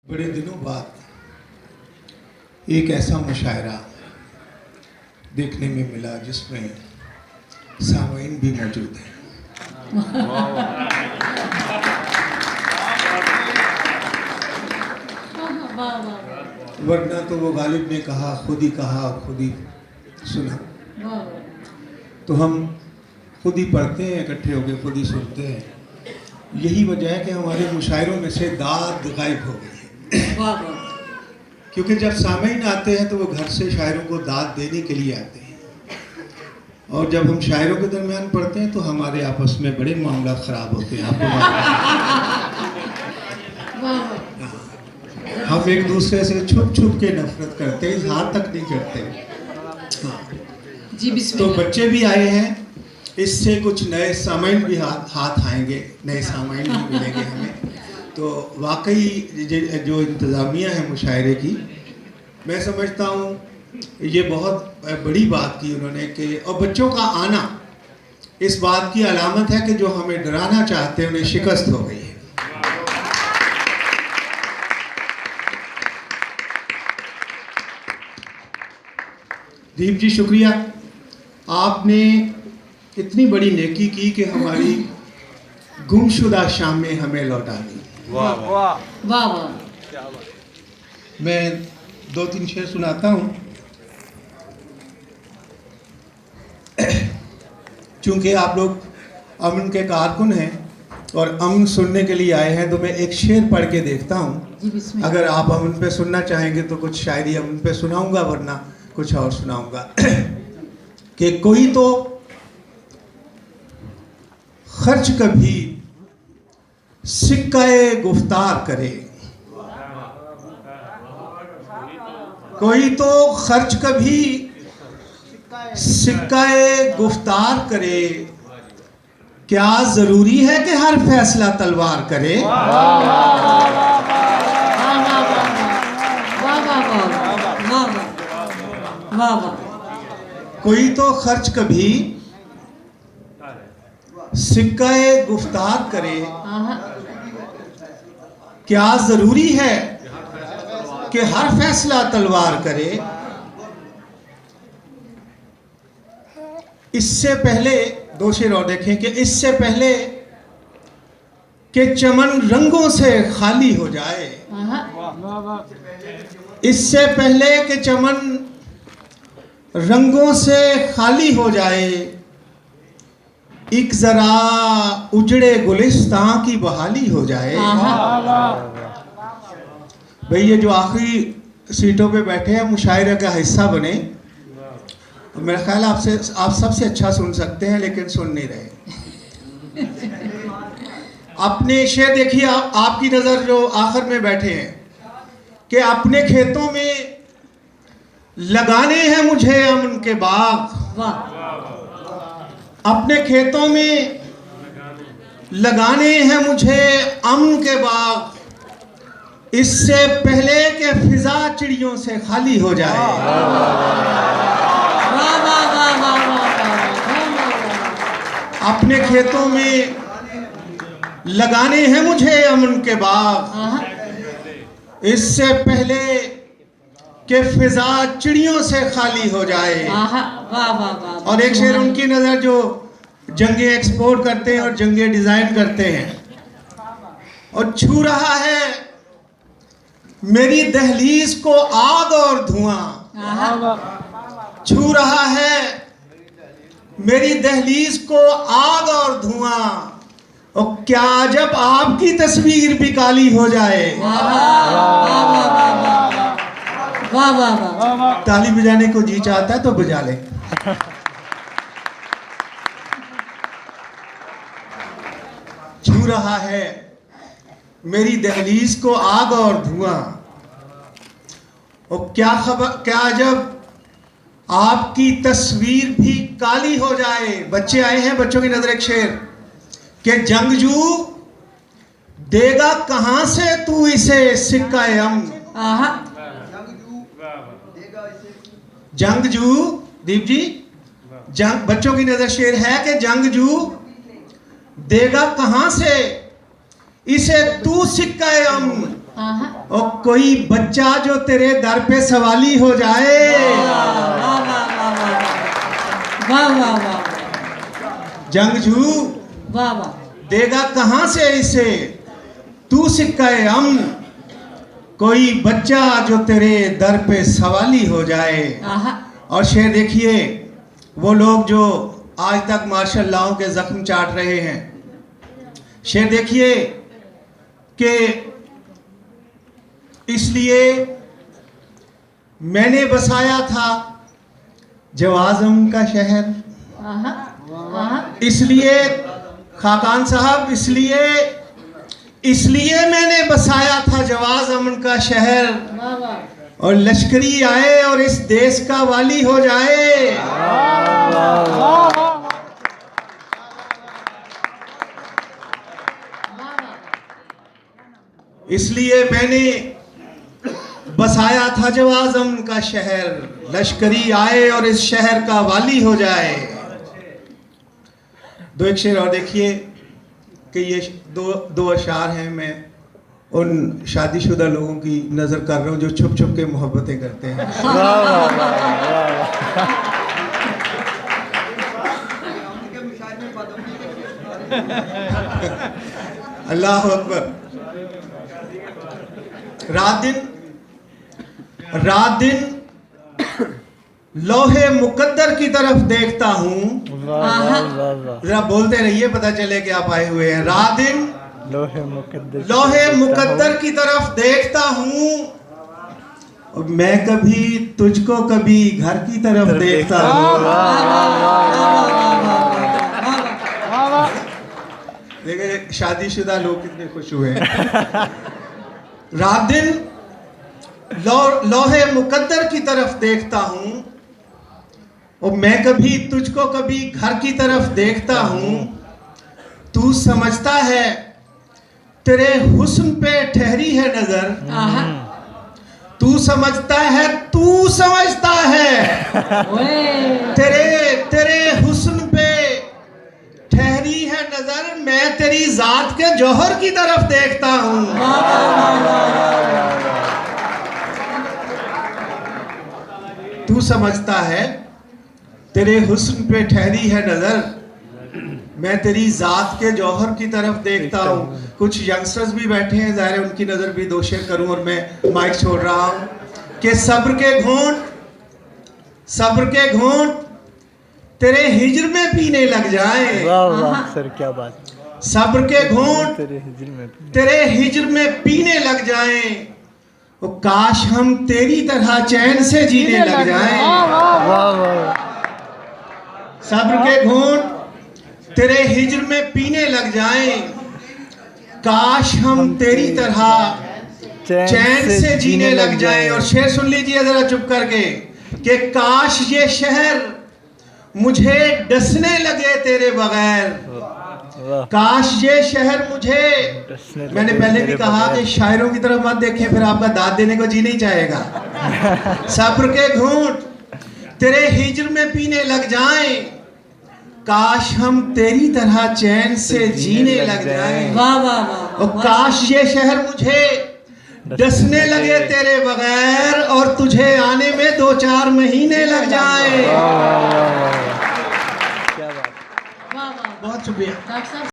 बड़े दिनों बाद एक ऐसा मुशायरा देखने में मिला जिसमें सामीन भी मौजूद हैं। वरना तो वो गालिब ने कहा, खुद ही कहा, खुद ही सुना। तो हम खुद ही पढ़ते हैं, इकट्ठे होकर खुद ही सुनते हैं। यही वजह है कि हमारे मुशायरों में से दाद गायब हो गई है। क्योंकि जब सामीन आते हैं तो वो घर से शायरों को दाद देने के लिए आते हैं, और जब हम शायरों के दरमियान पढ़ते हैं तो हमारे आपस में बड़े मामला ख़राब होते हैं। आपको हम एक दूसरे से छुप छुप के नफरत करते हैं, इजहार तक नहीं करते। हाँ जी, तो बच्चे भी आए हैं, इससे कुछ नए सामीन भी हाथ आएंगे, नए सामीन भी मिलेंगे हमें। तो वाकई जो इंतज़ामिया है मुशायरे की, मैं समझता हूँ ये बहुत बड़ी बात की उन्होंने कि, और बच्चों का आना इस बात की अलामत है कि जो हमें डराना चाहते हैं उन्हें शिकस्त हो गई है। दीप जी शुक्रिया, आपने इतनी बड़ी नेकी की कि हमारी गुमशुदा शामें हमें लौटा दी। वाह वाह वाह वाह। मैं 2-3 शेर सुनाता हूँ। चूँकि आप लोग अमन के कारकुन हैं और अमन सुनने के लिए आए हैं, तो मैं एक शेर पढ़ के देखता हूँ। अगर आप अमन पे सुनना चाहेंगे तो कुछ शायरी अमन पे सुनाऊंगा, वरना कुछ और सुनाऊंगा। कि कोई तो खर्च कभी सिक्का-ए गुफ्तार करे, कोई तो खर्च कभी सिक्का-ए गुफ्तार करे, क्या जरूरी है कि हर फैसला तलवार करे। कोई तो खर्च कभी सिक्का-ए गुफ्तार करे, क्या जरूरी है कि हर फैसला तलवार करे। इससे पहले 2 शेर और देखें कि इससे पहले कि चमन रंगों से खाली हो जाए, इससे पहले कि चमन रंगों से खाली हो जाए, एक जरा उजड़े गुलिस्तां की बहाली हो जाए। भाई ये जो आखिरी सीटों पे बैठे हैं मुशायरे का हिस्सा बने। मेरा ख्याल आप सबसे अच्छा सुन सकते हैं, लेकिन सुन नहीं रहे। अपने शेर देखिए, आपकी नज़र जो आखिर में बैठे हैं कि अपने खेतों में लगाने हैं मुझे अमन के बाग, अपने खेतों में लगाने हैं मुझे अमन के बाग, इससे पहले कि फिजा चिड़ियों से खाली हो जाए। अपने खेतों में लगाने हैं मुझे अमन के बाग, इससे पहले कि फिजा चिड़ियों से खाली हो जाए। और एक शेर उनकी नज़र जो जंगे एक्सपोर्ट करते हैं और जंगे डिज़ाइन करते हैं, और छू रहा है मेरी दहलीज को आग और धुआं, छू रहा है मेरी दहलीज को आग और धुआं, और क्या जब आपकी तस्वीर भी काली हो जाए। ताली बजाने को जी चाहता है तो बजा ले। छू रहा है मेरी दहलीज को आग और धुआं, और क्या खबर, क्या जब आपकी तस्वीर भी काली हो जाए। बच्चे आए हैं, बच्चों की नजर एक शेर कि जंगजू देगा कहां से तू इसे सिक्का-ए अमन। जंगजू, दीप जी, बच्चों की नजर शेर है कि जंगजू देगा कहां से इसे तू सिक्का-ए अमन। और कोई बच्चा जो तेरे दर पे सवाली हो जाए। वाह वाह वाह वाह, जंगजू वाह वाह, देगा कहां से इसे तू सिक्का अमन, कोई बच्चा जो तेरे दर पे सवाली हो जाए। और शेर देखिए, वो लोग जो आज तक मार्शल लॉ के जख्म चाट रहे हैं, शेर देखिए कि इसलिए मैंने बसाया था जवाज़म का शहर, इसलिए खाकान साहब, इसलिए मैंने बसाया था जवाज अमन का शहर, और लश्करी आए और इस देश का वाली हो जाए। इसलिए मैंने बसाया था जवाज अमन का शहर, लश्करी आए और इस शहर का वाली हो जाए। दो एक शेर और देखिए कि ये दो अशार हैं। मैं उन शादीशुदा लोगों की नज़र कर रहा हूँ जो छुप छुप के मोहब्बतें करते हैं। अल्लाह अकबर। रात दिन लोहे मुकद्दर की तरफ देखता हूँ। जरा बोलते रहिए, पता चले कि आप आए हुए हैं। रात दिन लोहे मुकद्दर की तरफ देखता हूँ, और मैं कभी तुझको कभी घर की तरफ देखता हूँ। देखिए शादीशुदा लोग कितने खुश हुए हैं। रात दिन लोहे मुकद्दर की तरफ देखता हूँ, और मैं कभी तुझको कभी घर की तरफ देखता हूँ। तू समझता है तेरे हुस्न पे ठहरी है नजर, तू समझता है तेरे हुस्न पे ठहरी है नजर, मैं तेरी जात के जौहर की तरफ देखता हूँ। तू समझता है तेरे हुस्न पे ठहरी है नजर, मैं तेरी जात के जौहर की तरफ देखता हूँ। कुछ यंगस्टर्स भी बैठे हैं, ज़ाहिर है उनकी नज़र भी दो शेर करूँ, और मैं माइक छोड़ रहा हूँ कि सब्र के घूंट तेरे हिज्र में पीने लग जाए। वाह सर, क्या बात। सब्र के घूंट तेरे हिज्र में पीने लग जाए, वो काश हम तेरी तरह चैन से जीने लग जाएं। सब्र के घूंट तेरे हिज्र में पीने लग जाएं, काश हम तेरी तरह चैन से जीने लग जाएं। और शेर सुन लीजिए जरा चुप करके कि काश ये शहर मुझे डसने लगे तेरे बगैर, काश ये शहर मुझे। मैंने पहले भी कहा कि शायरों की तरफ मत देखें, फिर आपका दाद देने को जी नहीं चाहेगा। सब्र के घूंट तेरे हिज्र में पीने लग जाएं, काश हम तेरी तरह चैन से जीने लग जाएं। वाह वाह वाह। और काश ये शहर मुझे डसने लगे तेरे बगैर, और तुझे आने में 2-4 महीने लग जाएं। वाह वाह, बहुत शुक्रिया।